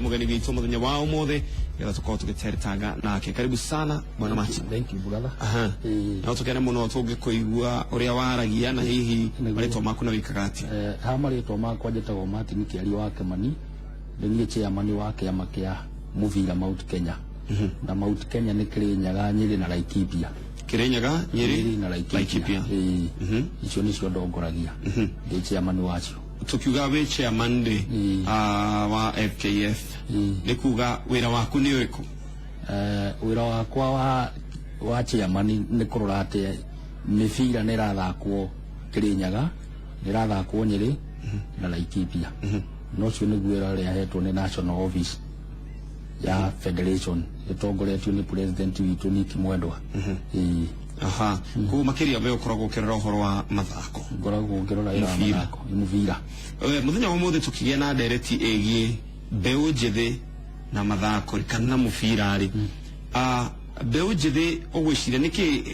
mugeni witu muthenya wa umuthe getha tukorwo tugiteretanga nake. Karibu sana bwana Mati. Thank you brother. Na tukene muno tungikuigua uria waragia na hihi maritwa maku na wikagati. Ha maritwa makwa njitagwo Mati Nikiari wa Kimani, ndingie chairman wa kiama kia muvira Mount Kenya. Na Mount Kenya ni Kirinyaga, Nyeri na Laikipia. Kirinyaga, Nyeri na Laikipia. Icio nicio ndongoragia. Ndi chairman wacio. Tukiuga we chairman wa FKF ni kuga wira waku ni uriku? Wira wakwa wa chairman ni kurora ati mibira ni rathakwo Kirinyaga, ni rathakwo Nyeri na Laikipia. No cio ni gwira ria hetwo ni national office ya federation itongoretio ni president witu Nick Mwendwa. Ku makiria be ukoragwo ukirora uhoro wa mathako. Ngoragwo ngirora ira mathako ni muvira. Muthenya wa muthe tukigia na ndereti egie mbeu njithe na mathako kana muvira ri. Mbeu njithe ogwiciria niki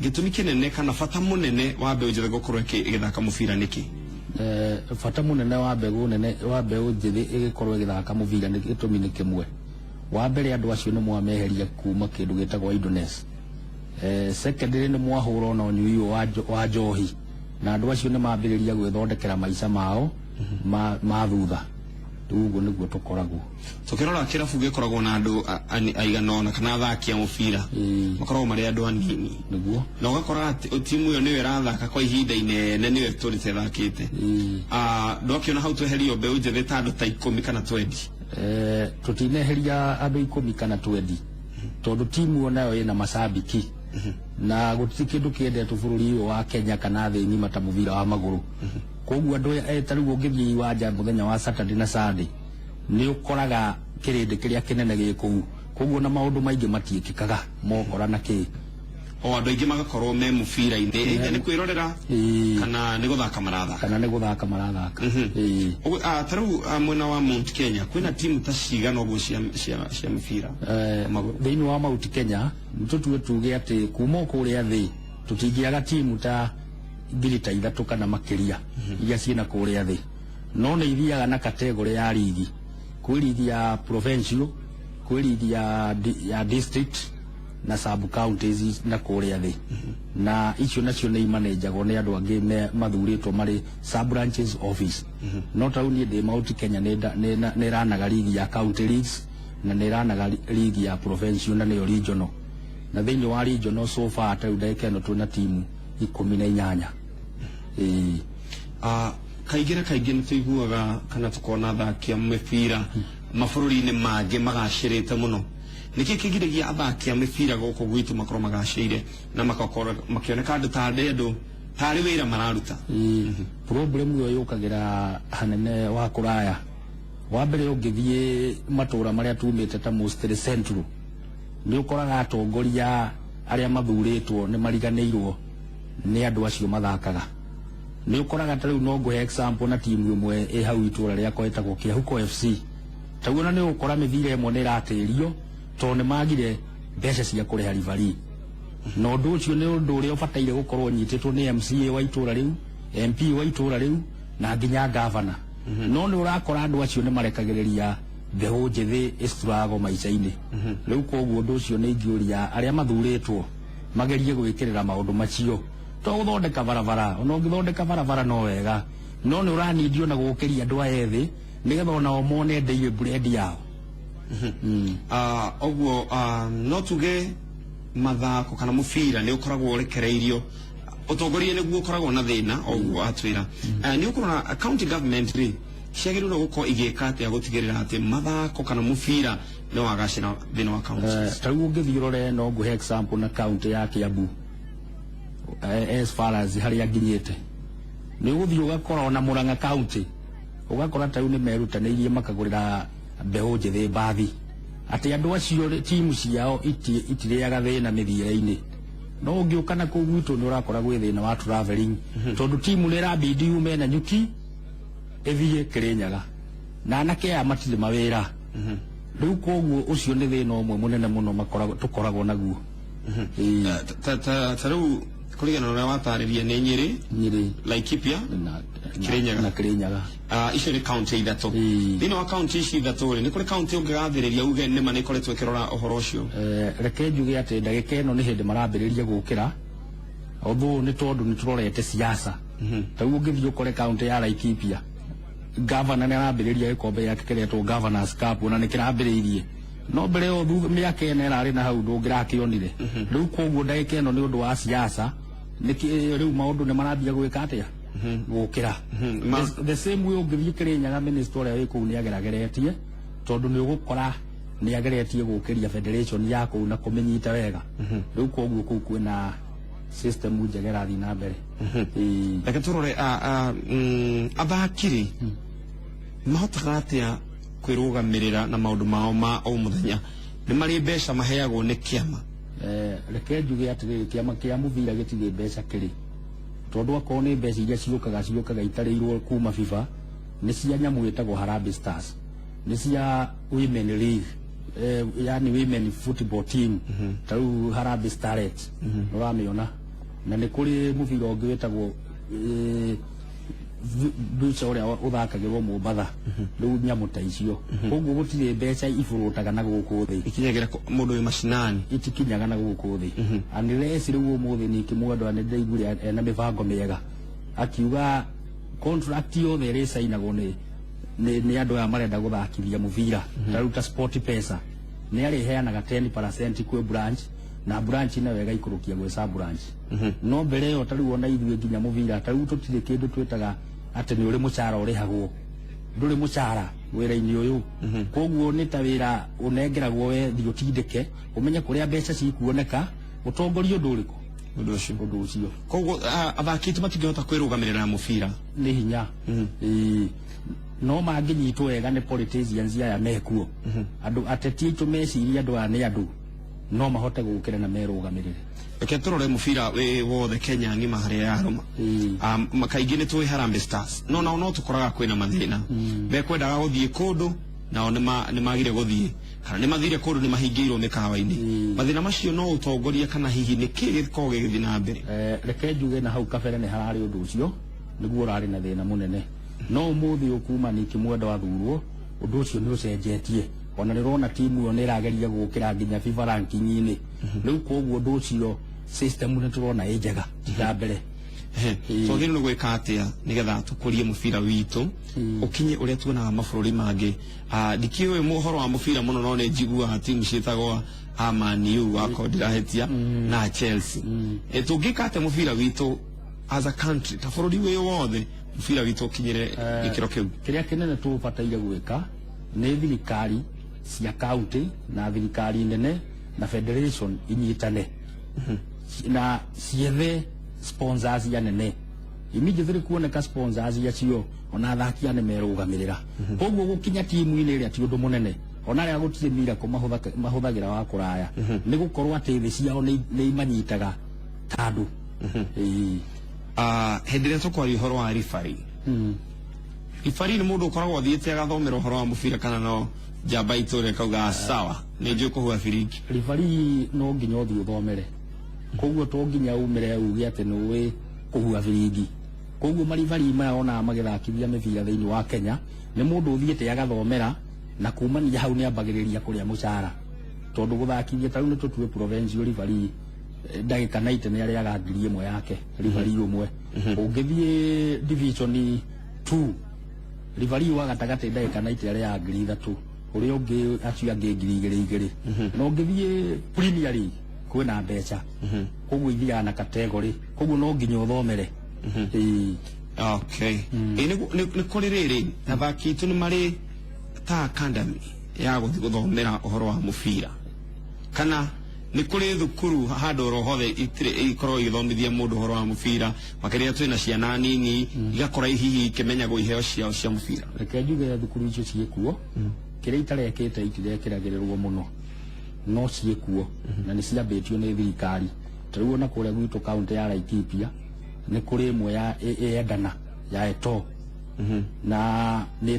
gitumi kinene kana fata munene wa mbeu njithe gukorwo igithaka muvira niki? Fata munene wa mbeu njithe igikorwo igithaka muvira ni gitumi ni kimwe. Wa mbere andu acio ni mwameheria kuma kindu gitagwo idleness. Secondary ni mwahura na unyui wa njohi, na andu acio ni mambiriria gwithondekera maica mao ma thutha. Uguo niguo tukoragwo tukirora kirabu gikoragwo na andu aigana ona kana athaki a mubira makoragwo mari andu anini niguo, na ugakora ati timu iyo niyo irathaka kwa ihinda inene niyo turite thakite. Ndokiona hau tweherio mbeu njithe ta andu ta 10 kana 20. Tutineheria andu 10 kana 20 tondu timu onayo ina mashabiki na gutiri kindu kiendetwo bururi wa Kenya kana thi ngima ta muvira wa maguru. Koguo andu tariu ungithii wanja muthenya wa Saturday na Sunday ni ukoraga kirindi kiria kinene giku. Koguo na maundu maingi matiikikaga mokora na ki andu aingi magakorwo me muvira inde ni kwirorera kana ni guthaka marathaka. Tariu mwena wa Mount Kenya kwina timu ta cigana uguo cia muvira thiini wa Mount Kenya nitutue tuge ati kuma kuria thi tutingiaga timu ta 3 kana makiria iria ciina kuria thi, no ni ithiaga na category ya ligi, kwi ligi ya provincial, kwi ligi ya district na sub counties na kuria thi. Na icio nacio ni imanejagwo ni andu angi mathuritwo mari sub branches office. No tauni ndi Mount Kenya ni ranaga ligi ya county leagues na ni ranaga ligi ya provincial na ni regional. Na thiini wa regional so far tau ndekeno tuna timu 18. Kaingĩ nituiguaga kana tukona athaki a mibira mabũrũri-inĩ mangĩ magacĩrĩte mũno. Niki kigiragia athaki a mibira gũkũ gwitu makorwo magacĩire na makakorwo makioneka andu tari wĩra mararuta? Problem yo yukagira hanene wa kuraya. Wa mbere ungithie matura maria tumite ta mostly central ni ukoraga atongoria aria mathuritwo ni mariganĩirwo ni andu acio mathakaga. Ni ukoraga tariu no nguhe example na timu imwe hau itura ria koetagwo Kiahuko FC. Taguo na ni ukora mithira imwe ni ratirio to ni magire mbeca cia kuriha rivari. No ndu ucio ni undu uria ubataire gukorwo nyititwo ni MCA wa itura riu, MP wa itura riu na nginya governor. No ni urakora andu acio ni marekagiriria mbeũ njithi istrago maica-ini. Riu koguo ndu ucio ni ngiuria aria mathuritwo magerie gwikirira maundu macio to guthondeka barabara. Ona ungithondeka barabara no wega, no ni uranidio na gukiria andu aethi nigetha ona o mone ndeiwe bread yao. Oguo no tuge mathako kana mubira ni ukoragwo urekereirio utongoria niguo ukoragwo na thina oguo atwira. Ni ukorona county government ri ciagirwo gukorwo igika atia gutigirira ati mathako kana mubira no wagacira thina wa county. Tariu ungithiurore no nguhe example na county ya Kiambu. As far as haria nginyite ni uguthii ugakora ona Murang'a county ugakora tau ni merutanirie makagurira mbeu njithi mbathi ati andu acio timu ciao itiriaga thina mithira-ini. No ungiuka na kuu gwitu ni urakora gwi thina wa traveling tondu timu ni rabidi ume na Nyuki ithie Kirinyaga na anake aya matire mawira. Riu koguo ucio ni thina umwe munene muno tukoragwo naguo. Tariu kuligana na watariria ni Nyeri Laikipia na Kirinyaga icio ni county ithatu thini wa county ici ithatu ni kuri county ungigathiriria uge ni mane koretwo kirora uhoro ucio reke njuge ati ndagika ino ni hindi marambiriria gukira although ni tondu ni turorete siasa tagu ungithii ukore county ya Laikipia governor ni arambiriria gikombe yake kiretwo governors cup na ni kirambiriirie no mbere yo miaka ene rari na hau ndungirakionire riu koguo ndagika ino ni undu wa siasa niki riu maundu ni marambia gwika atia gukira the same way ungithii Kirinyaga minister uria wiku ni agerageretie tondu ni ugukora ni ageretie gukiria federation yako na kumenyita wega riu koguo kuu kwina system njegera thi na mbere reke turore athakiri mahotaga atia kwirugamirira na maundu mao ma o muthenya ni mari mbeca maheagwo ni kiama reke njuge atiri kiama kia muvira gitire mbeca kiri tondu akorwo ni mbeca iria ciukaga itarirwo kuma FIFA ni cia nyamu itagwo Harambee Stars ni cia women league yani women football team tau Harambee Starlets uramiona na ni kuri muvira ungi witagwo bucha uria uthakagirwo Mombatha riu nyamu ta icio koguo gutire mbeca ifurutaga na guku thi ikinyagira mundu wi mashinani itikinyaga na guku thi unless riu umuthi ni kimwandu ane ndaigure ena mibango miega akiuga contract yothe ri sainagwo ni andu aya marenda guthakithia muvira taruta sport pesa ni ari heanaga 10% kwe branch na branch na wega ikurukia gwe sub branch no mbere yo tari wona ithuĩ nginya muvira tari tutire kindu twetaga ati ni uri mucara urihagwo nduri mucara wira-ini uyu koguo ni ta wira unengeragwo we thio tindike umenye kuria mbeca cikuoneka utongorio nduriku undu ucio koguo athaki tu matingihota kwirugamirira muvira ni hinya no manginyitwo wega ni politicians aya mekuo andu ateti aitu meciria andu ane andu no mahote gukira na merugamirire reke turore muvira we wothe Kenya ngima haria yaruma makaingi ni twi Harambee Stars no tukoraga kwina mathina bekwendaga guthie kundu nao ni magire guthie kana ni mathire kundu ni mahingiirwo mikawa-ini mathina macio no utongoria kana hihi ni kigiko githii na mbere reke njuge na hau kabere ni harari undu ucio niguo urari na thina munene no umuthi ukuma ni kimwenda wathurwo undu ucio ni ucenjetie ona nirona timu yo nirageria gukira nginya FIFA ranking-ini riu koguo undu ucio system ni turona ejega tiga mbere so thini ni gwika atia nigetha tukurie muvira witu ukinye uria tuonaga mabururi mangi ndikiwe muhoro wa muvira muno no ni njigua timu cietagwo Man U wako ndirahetia na Chelsea tungika atia muvira witu as a country ta bururi wi wothe muvira witu ukinyire gikiro kiu kiria kinene tubataire gwika ni thirikari cia county na thirikari nene na federation inyitane na ciethe sponsors ya nene immediately kuoneka sponsors ya cio ona athaki ane merugamirira koguo gukinya timu-ini iria ti undu munene ona ria gutire mira ko mahuthagira wa kuraya ni gukorwo ati thi ciao ni imanyitaga tandu hindi ria tukwaria uhoro wa referee referee ni mundu ukoragwo thiete agathomera uhoro wa mubira kana no jamba itore kauga sawa ni njuĩ kuhua biringi referee no nginya uthi uthomere koguo to nginya umire uge ati nũĩ kuhua biringi koguo marifari maya ona magithakithia mibira thiini wa Kenya ni mundu uthiete agathomera na kumania hau ni ambagiriria kuria mucara tondu guthakithia taru ni tutue provincial referee ndagika 90 ni aria agangiri imwe yake referee umwe ungithie division 2 referee wa gatagati ndagika 90 aria agangiri 3 uria ungi acio angi ngiri igiri no ungithie Premier League kwina mbeca koguo ithiaga na category koguo no nginya uthomere okay ni kuri riri athaki tu ni mari ta academy ya guthi guthomera uhoro wa mubira kana ni kuri thukuru handu rohothe ikorwo igithomithia mundu uhoro wa mubira makiria twina ciana nini igakora hihi ikimenyagwo iheo ciao cia mubira reke njuge thukuru icio ciekuo kiria itarekete itirekeragirirwo muno no ciekuo na ni ciambĩtio nĩ thirikari tarĩu ona kũrĩa gwitũ kaunti ya Laikipia nĩ kũrĩ ĩmwe ya endana ya Eto na nĩ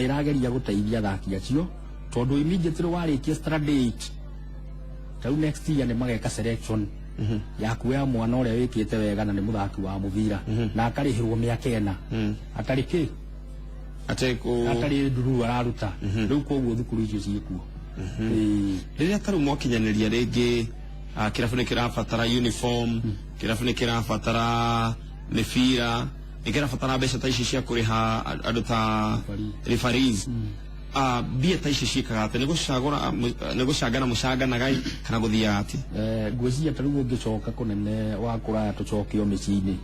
ĩrageria gũteithia athaki acio tondu immediately warĩkia standard 8 tarĩu next year nĩ mageka selection yaku ya mwana uria wikite wega na ni muthaki wa muvira na akarihirwo miaka 4 atari ki atari nduru araruta riu koguo thukuru icio ciikuo riria taru mwakinyaniria ringi kirabu ni kirabatara uniform kirabu ni kirabatara mibira ni kirabatara mbeca ta ici cia kuriha andu ta referees bia ta ici ciikaga ati ni gucangana mucanganaga kana guthia ati ngwiciria taru ungicoka kunene wa kuraya tucokio miciini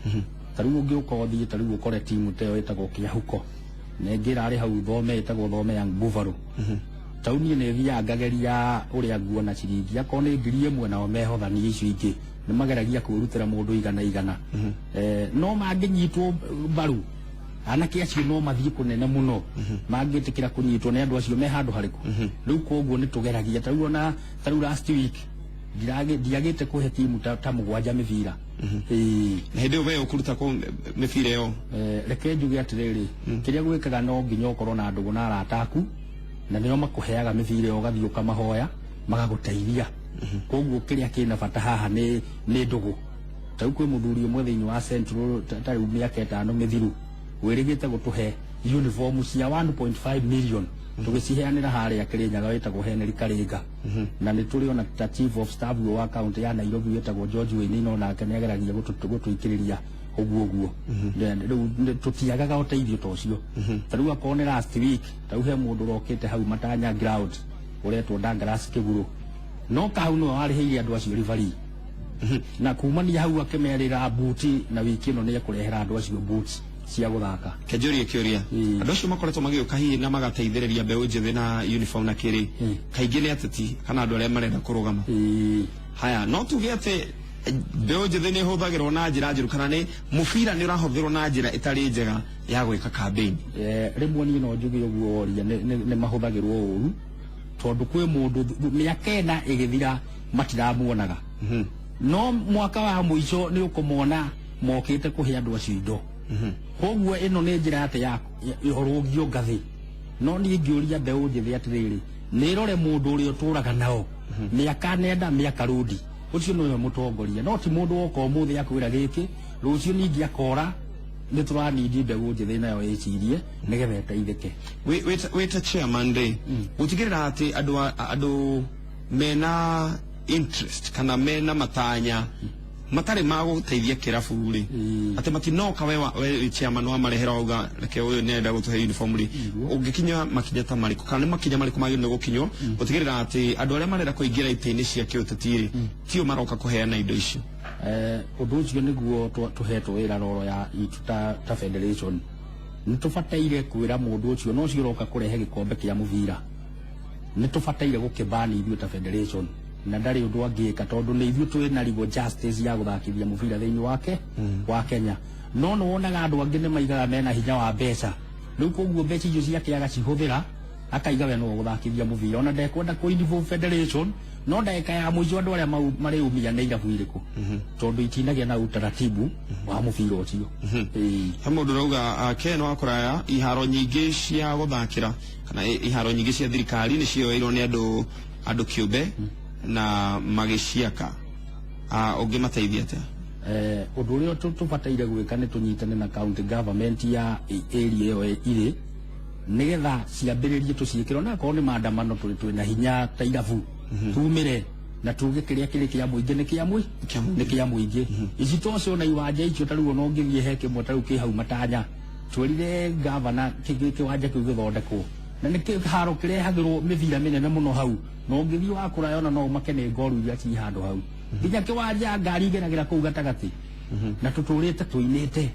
taru ungiuka uthie taru ukore timu teo itagwo Kiahuko nengira ari hau thome itagwo thome Young Buffalo tauni ne thia ngageria uria nguona ciringi akone ngiri imwe nao mehothani icio ingi ni mageragia kurutira mundu igana no manginyitwo mbaru anake acio no mathie kunene muno mangitikira kunyitwo ni andu acio me handu hariku riu koguo ni tugeragia taru last week ndiagite kuhe timu ta 7 mivira hindi uve ukuruta ko mivira yo reke njuge atiriri kiria gwikaga no nginya ukorwo na ndugu na arataku na nio makuheaga mivira yo gathio kamahoya magaguteithia koguo kiria kina bata haha ni ndugu tau kwi muthuri umwe thiini wa Central tari miaka 5 mithiru wirigite gutuhe uniform cia 1.5 million tugiciheanira haria Kirinyaga witagwo Henry Karinga na ni turi ona ta chief of staff wa county ya Nairobi witagwo George Wainaina na akenegeragia gutuikiriria uguo tutiagaga uteithio ta ucio taru akone last week tau he mundu rokite hau Matanya ground uretwo Douglas Kiguru no kahau no arihiire andu acio referee na kumania hau akemerera buti na wiki ino ni ekurehera andu acio boots cia guthaka kenjuria kiuria andu acio makoretwo magiuka hihi na magateithĩrĩria mbeũ njĩthĩ na uniform na kiri kaingĩ nĩ ateti kana andu arĩa marenda kurugama haya no tuge ati mbeũ njĩthĩ nĩ hũthagĩrwo na njĩra njũru kana nĩ mũbira nĩ ũrahũthĩrwo na njĩra ĩtarĩ njega ya gwĩka campaign rĩmwe niĩ no njuge ũguo oria nĩ mahũthagĩrwo ũru tondu kwi mundu miaka 4 igithira matiramuonaga no mwaka wa muico ni ukumona mokite kuhe andu acio indo koguo ino ni njira ate ya ihorogio ngathi no ni ngiuria mbeũ njĩthĩ atiriri ni rore mundu uri uturaga nao miaka 4 miaka rudi ucio no mutongoria no ti mundu woka umuthi akwira giki rucio ningi akora ni turanindi mbeũ njĩthĩ nayo icirie nigetha iteithike wita chairman day utigirira ati andu mena interest kana mena matanya matari mago guteithia kirabu ri ati matinoka we chairman wa marehera uga reke uyu nenda gutuhe uniform ri ungikinya makinya ta mariku kana makinya mariku magire gukinyo utigirira ati andu aria marenda kuingira ite-ini cia kiutetiri tio maroka kuheana indo icio undu ucio niguo tuhetwo wira roro ya ta federation nitubataire kwira mundu ucio no ciroka kurehe gikombe kia muvira nitubataire gukibani ithuĩ ta federation na ndari undu angika tondu ni ithuĩ twina legal justice ya guthakithia muvira thiini wake wa Kenya no wonaga andu angi ni maigaga mena hinya wa mbeca riu koguo mbeca icio ciake agacihuthira akaiga we no guthakithia muvira ona ndekwenda kuinvolve federation no ndeka ya muico andu aria mari umia ni irabu iriku tondu itinagia na utaratibu wa muvira ucio he mundu rauga Ken wa kuraya iharo nyingi cia guthakira kana iharo nyingi cia thirikari ni cioeirwo ni andu kiumbe na magiciaka ungimateithia atia undu uria tubataire gwika ni tunyitane na county government ya area iyo iri nigetha ciambiririe tuciikirwo na korwo ni maandamano twina hinya ta irabu tumire na tuge kiria kiri kia muingi ni kia muingi ici tocio na iwanja icio taruo no ngithie heke mwe taru ki hau Matanya twerire governor kiwanja kiu githondekwo na ni kiharo kirehagirwo mivira minene muno hau no ngithie wa kurayona no makene ngoru iria ci handu hau nginya kiwanja ngari igeragira kuu gatagati na tuturite tuinite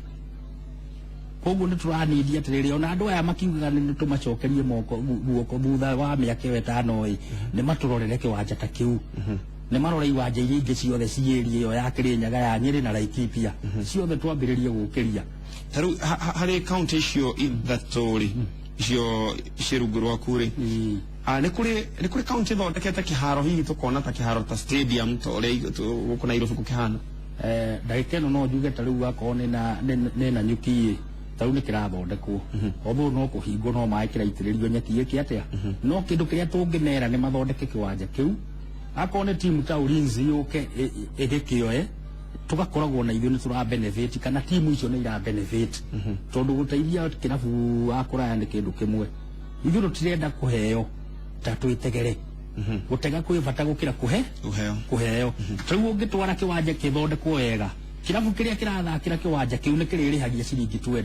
koguo ni turanindi atiriri ona andu aya makiugaga ni tumacokerie guoko thutha wa miaka 5 ni maturorere kiwanja ta kiu ni marore iwanja iria ingi ciothe cierie iyo ya Kirinyaga ya Nyeri na Laikipia ciothe twambiririe gukiria taru hari county icio ithaturi icio cirungu rwaku ri ni kuri county thondekete kiharo hihi tukona ta kiharo ta stadium to ri guku Nairobi kukihana ndagika ino no njuge taru akorwo ni na nyuki taru ni kirathondekwo otho no kuhingo no mai kiraitiririo nyeki iki atia no kindu kiria tungimera ni mathondeke kiwanja kiu akone timu ta Ulinzi yuke egekioe tugakoragwo na ithuĩ nĩ tũra benefit kana timu icio nĩ ira benefit tondũ gũteithia kĩrabu akũraya nĩ kĩndũ kĩmwe ithuĩ tũtirenda kũheo ta twĩtegere gũtega kwĩ bata gũkĩra kũheo rĩu ũngĩtwara kĩwanja kĩthondekwo wega kĩrabu kĩrĩa kĩrathakĩra kĩwanja kĩu nĩ kĩrĩrĩhagia ciringi 20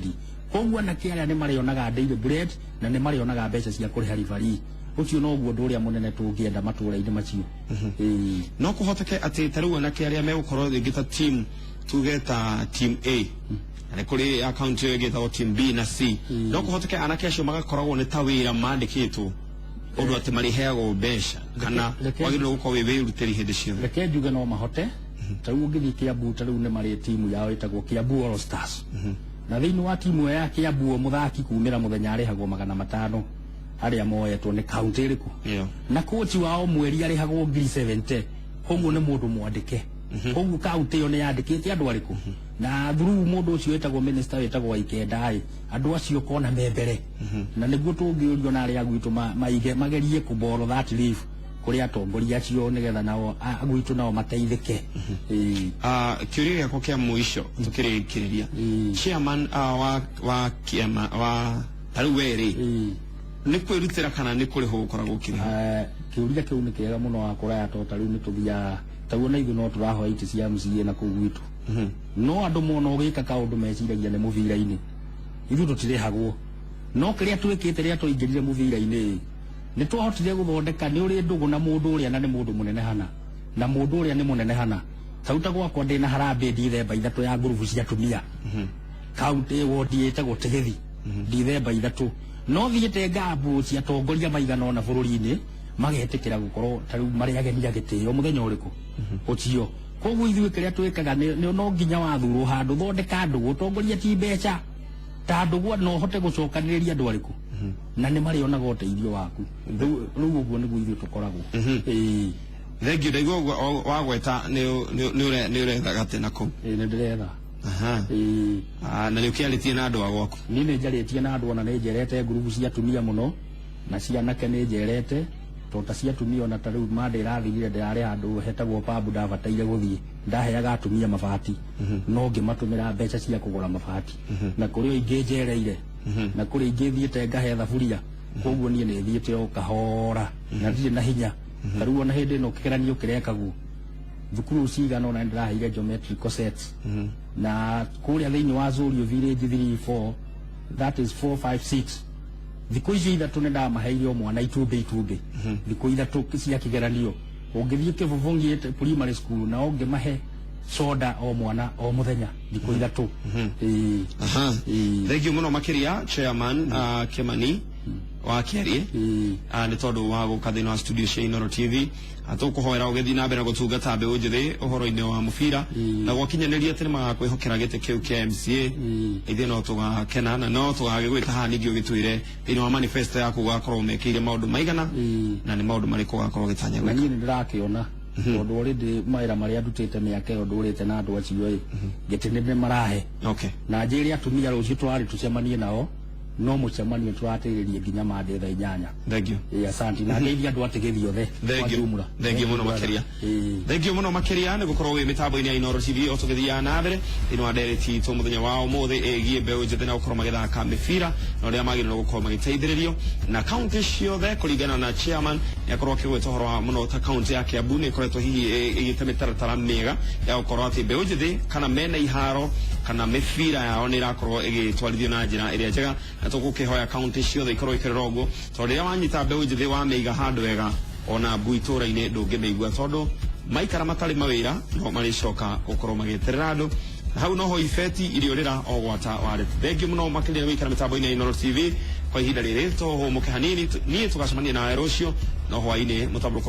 koguo anake arĩa nĩ marĩonaga daily bread na nĩ marĩonaga mbeca cia kũrĩha rivalii ucio no guo ndũrĩa munene tũngĩenda matũra-inĩ macio no kũhoteke atĩ tarĩu anake arĩa megũkorwo rĩngĩ team tuge ta team A na kũrĩ account ĩyo ĩgĩtagwo team B na C no kũhoteke anake acio magakoragwo nĩ ta wĩra mandĩkĩtwo ũndũ atĩ marĩheagwo mbeca kana wagĩrĩirwo gũkorwo wĩ wĩrutĩri hĩndĩ ciothe reke njuge no mahote tarĩu ũngĩthiĩ Kiambu tarĩu nĩ marĩ timu yao ĩtagwo Kiambu All Stars na thĩinĩ wa timu ya Kiambu mũthaki kumĩra mũthenya arĩhagwo 500 arĩa moyetwo nĩ kaunti ĩrĩkũ na kochi wao mweri arĩhagwo 70 koguo nĩ mũndũ mwandĩke koguo kaunti ĩyo nĩ yandĩkĩte andũ arĩkũ na through mũndũ ũcio wĩtagwo minister wĩtagwo Waikenda andũ acio kona mbere na nĩguo tũngĩũrio na arĩa gwitũ magerie kũborrow that leave kũrĩ atongoria acio nĩgetha nao gwitũ nao mateithĩke kĩũria gĩakwa kĩa mũico tũkĩrĩkĩrĩria chairman wa kĩama wa tarĩu werĩ nĩ kwĩrutĩra kana nĩ kũrĩ ho gũkoragwo kĩrĩho kĩũria kĩu nĩ kĩega mũno wa kũraya tondũ rĩu nĩ tũthiaga taguo na ithuĩ no tũrahoya itĩ cia MCA na kũu gwitũ no andũ mona ũgĩka kaũndũ meciragia nĩ mũbira-inĩ ithuĩ tũtirĩhagwo no kĩrĩa twĩkĩte rĩrĩa twaingĩrire mũbira-inĩ nĩ twahotire gũthondeka nĩ ũrĩ ndũgũ na mũndũ ũrĩa na nĩ mũndũ mũnene hana na mũndũ ũrĩa nĩ mũnene hana tauta gwakwa ndĩna harambĩ ndithemba ithatũ ya ngurubu cia atumia kaunti wodi ĩtagwo Tegethi ndithemba ithatũ no thiĩte ngambu cia atongoria maigana ona bũrũri-inĩ magetĩkĩra gũkorwo tarĩu marĩ ageni a gĩtĩo mũthenya ũrĩkũ ũcio koguo ithuĩ kĩrĩa twĩkaga no nginya wathurwo handũ thondeka ndũgũ ũtongoria ti mbeca ta ndũgũ no hote gũcokanĩrĩria andũ arĩkũ na nĩ marĩonaga ũteithio waku rĩu ũguo nĩguo ithuĩ tũkoragwo thengiũ ndaigua ũguo wagweta nĩ ũretha gatĩ na kũu nĩ ndĩretha na nĩ ũkĩarĩtie na andũ a gwaku niĩ nĩ njarĩtie na andũ ona nĩ njerete ngurubu cia atumia mũno na cianake nĩ njerete tota cia atumia ona tarĩu mandĩrathirire ndĩrarĩ handũ hetagwo pambu ndabataire gũthiĩ ndaheaga atumia mabati no ngĩmatũmĩra mbeca cia kũgũra mabati na kũrĩ o ingĩ njereire na kũrĩ ingĩ thiĩte ngahe thaburia koguo niĩ nĩ thiĩte o kahora na ndirĩ na hinya tarĩu ona hĩndĩ ĩno kĩgeranio kĩrekagwo thukuru cigana ona ndĩraheire geometrical sets na kũrĩa thĩinĩ wa Zorio village 3-4 that is 4-5-6 thikũ icio ithatũ nĩ ndamaheire o mwana itumbĩ thikũ ithatũ cia kĩgeranio ũngĩthiĩ Kĩbũbũng'i primary school na ũngĩmahe soda o mwana o mũthenya thikũ ithatũ thengiũ mũno makĩria chairman Kĩmani wa Kĩarĩ nĩ tondũ wa gũka thĩinĩ wa studio cia Inooro TV atũkũhoera ũgĩthiĩ na mbere gũtungata mbeũ njĩthĩ ũhoro-inĩ wa mũbira na gwakinyanĩria atĩ nĩ magakwĩhokera gĩtĩ kĩu kĩa MCA ithuĩ no tũgakena na no tũgagĩgwĩta haha ningĩ ũgĩtwĩre thĩinĩ wa manifesto yaku ũgakorwo mekĩire maũndũ maigana na nĩ maũndũ marĩkũ ũgakorwo ũgĩtanya gwĩka. Na niĩ nĩ ndĩrakĩona tondũ already mawĩra marĩa ndutĩte mĩaka ĩyo ndũrĩte na andũ acio gĩtĩ nĩ marahe na njĩre atumia rũciũ twarĩ tũcemanie nao no mũcemanio tũratĩrĩrie nginya mande thaa 8. Thengiũ. Asante na ngeithia andũ ategethio the. Thengiũ mũno makĩria. Thengiũ mũno makĩria nĩ gũkorwo wĩ mĩtambo-inĩ ya Inooro TV o tũgĩthiaga na mbere thĩinĩ wa ndereti itũ mũthenya wa ũmũthĩ ĩgiĩ mbeũ njĩthĩ na gũkorwo magĩthaka mĩbira na ũrĩa magĩrĩirwo gũkorwo magĩteithĩrĩrio na kaunti ciothe kũringana na chairman nĩ akorwo akĩgweta ũhoro wa mũno ta kaunti ya Kiambu nĩ ĩkoretwo hihi ĩgĩte mĩtaratara mĩega ya gũkorwo atĩ mbeũ njĩthĩ kana mena iharo kana mĩbira yao nĩ ĩrakorwo ĩgĩtwarithio na njĩra ĩrĩa njega na tũgũkĩhoya kaunti ciothe ikorwo ikĩrora ũguo tondũ rĩrĩa wanyita mbeũ njĩthĩ wamĩiga handũ wega ona mbu itũũra-inĩ ndũngĩmĩigua tondũ maikara matarĩ mawĩra no marĩcoka gũkorwo magĩeterera andũ na hau noho ibeti iriũrĩra o gwata warĩ. Thengiũ mũno makĩria gũikara mĩtambo-inĩ ya Inooro TV kwa ihinda rĩrĩ tũhũmũke hanini niĩ tũgacemania nawe rũciũ no hwaĩ-inĩ mũtambũrũko